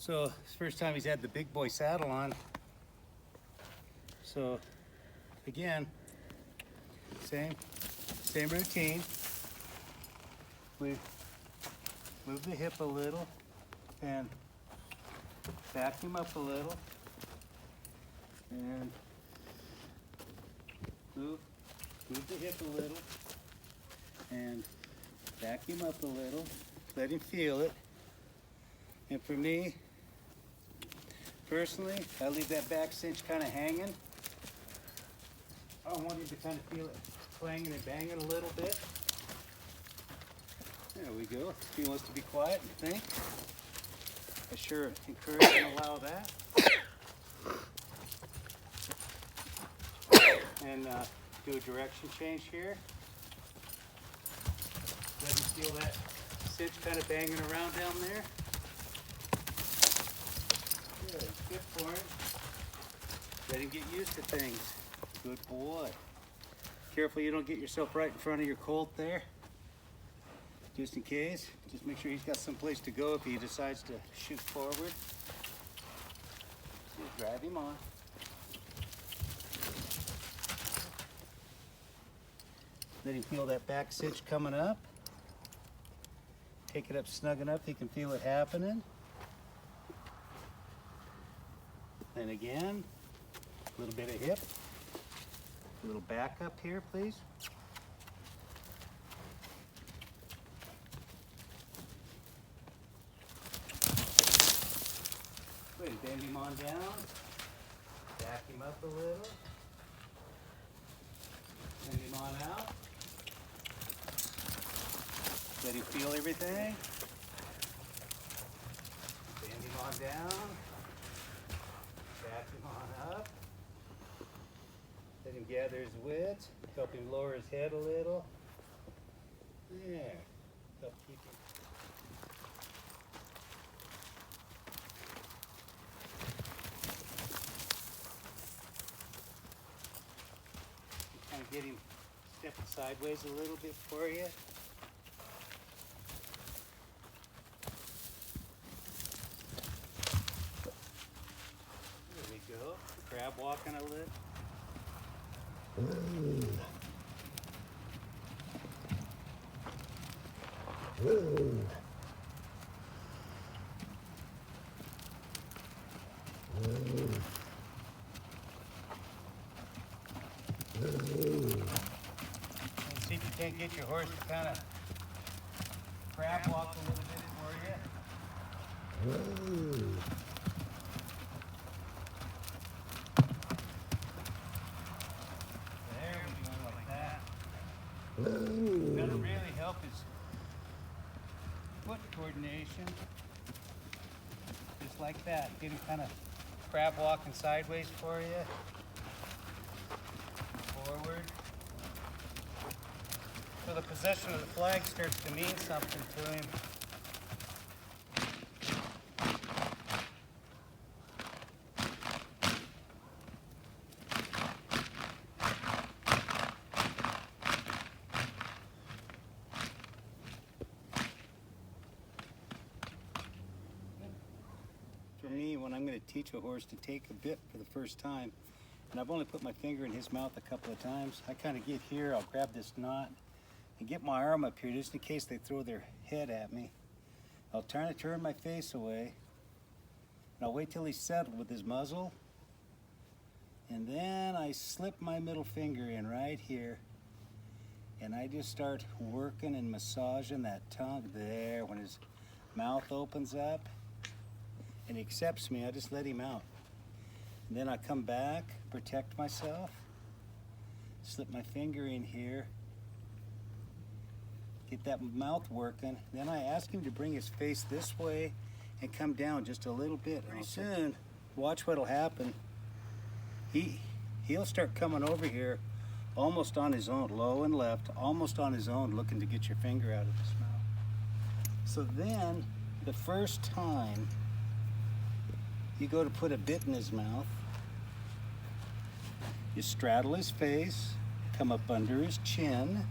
So it's the first time he's had the big boy saddle on. So again, same routine. We move the hip a little and back him up a little and move the hip a little and back him up a little. Let him feel it. And for me, personally, I leave that back cinch kind of hanging. I want him to kind of feel it clanging and banging a little bit. There we go. If he wants to be quiet and think, I sure encourage and allow that. And do a direction change here. Let him feel that cinch kind of banging around down there. Good for him. Let him get used to things. Good boy. Careful you don't get yourself right in front of your colt there. Just in case. Just make sure he's got some place to go if he decides to shoot forward. Just drive him on. Let him feel that back cinch coming up. Take it up snug enough he can feel it happening. And again, a little bit of hip, a little back up here, please. Go ahead and bend him on down, back him up a little, bend him on out. Let him feel everything. Bend him on down. Back him on up. Let him gather his wits. Help him lower his head a little. There. Help keep him. Kind of get him stepping sideways a little bit for you. Crab walking a little. See if you can't get your horse to kind of crab walk a little bit for you. That'll really help his foot coordination. Just like that. Get him kind of crab walking sideways for you. Forward. So the position of the flag starts to mean something to him. For me, when I'm going to teach a horse to take a bit for the first time, and I've only put my finger in his mouth a couple of times, I kind of get here, I'll grab this knot and get my arm up here just in case they throw their head at me. I'll turn my face away, and I'll wait till he's settled with his muzzle, and then I slip my middle finger in right here, and I just start working and massaging that tongue there. When his mouth opens up and he accepts me, I just let him out. And then I come back, protect myself, slip my finger in here, get that mouth working. Then I ask him to bring his face this way and come down just a little bit. Pretty soon, watch what'll happen. He'll start coming over here almost on his own, low and left, almost on his own, looking to get your finger out of his mouth. So then, the first time you go to put a bit in his mouth, you straddle his face, come up under his chin,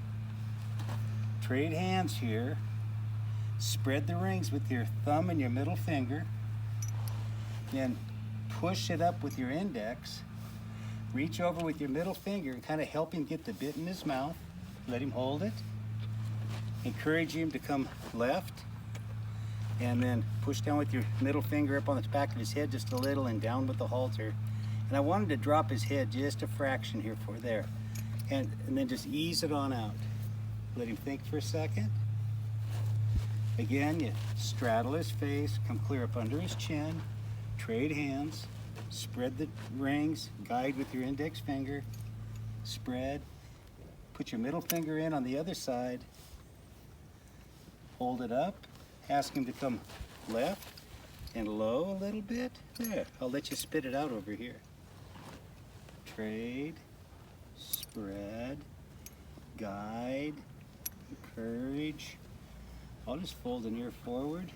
trade hands here, spread the rings with your thumb and your middle finger, Then push it up with your index. Reach over with your middle finger and kind of help him get the bit in his mouth. Let him hold it. Encourage him to come left. And then push down with your middle finger up on the back of his head just a little and down with the halter. And I wanted to drop his head just a fraction here for there. And then just ease it on out. Let him think for a second. Again, you straddle his face, come clear up under his chin, trade hands, spread the rings, guide with your index finger, spread, put your middle finger in on the other side, hold it up, ask him to come left and low a little bit. There, I'll let you spit it out over here. Trade, spread, guide, encourage. I'll just fold an ear forward,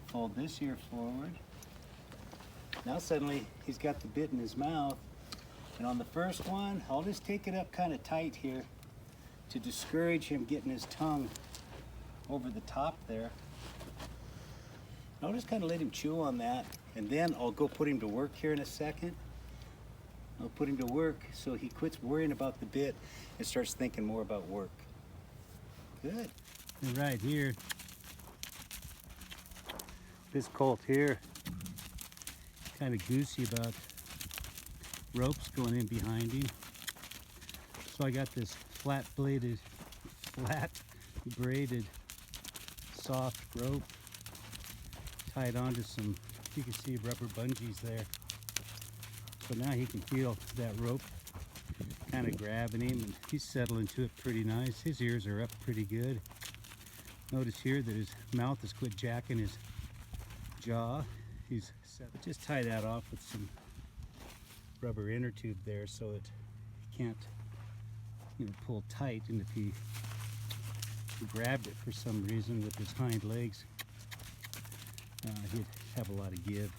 fold this ear forward. Now suddenly he's got the bit in his mouth, and on the first one, I'll just take it up kind of tight here to discourage him getting his tongue over the top there. I'll just kind of let him chew on that, and then I'll go put him to work here in a second. I'll put him to work so he quits worrying about the bit and starts thinking more about work. Good. And right here, this colt here, kind of goosey about ropes going in behind him. So I got this flat braided, soft rope tied onto some, you can see rubber bungees there. So now he can feel that rope kind of grabbing him, and he's settling to it pretty nice. His ears are up pretty good. Notice here that his mouth has quit jacking his jaw. He's set. Just tie that off with some rubber inner tube there so that he can't, pull tight. And if he grabbed it for some reason with his hind legs, he'd have a lot of give.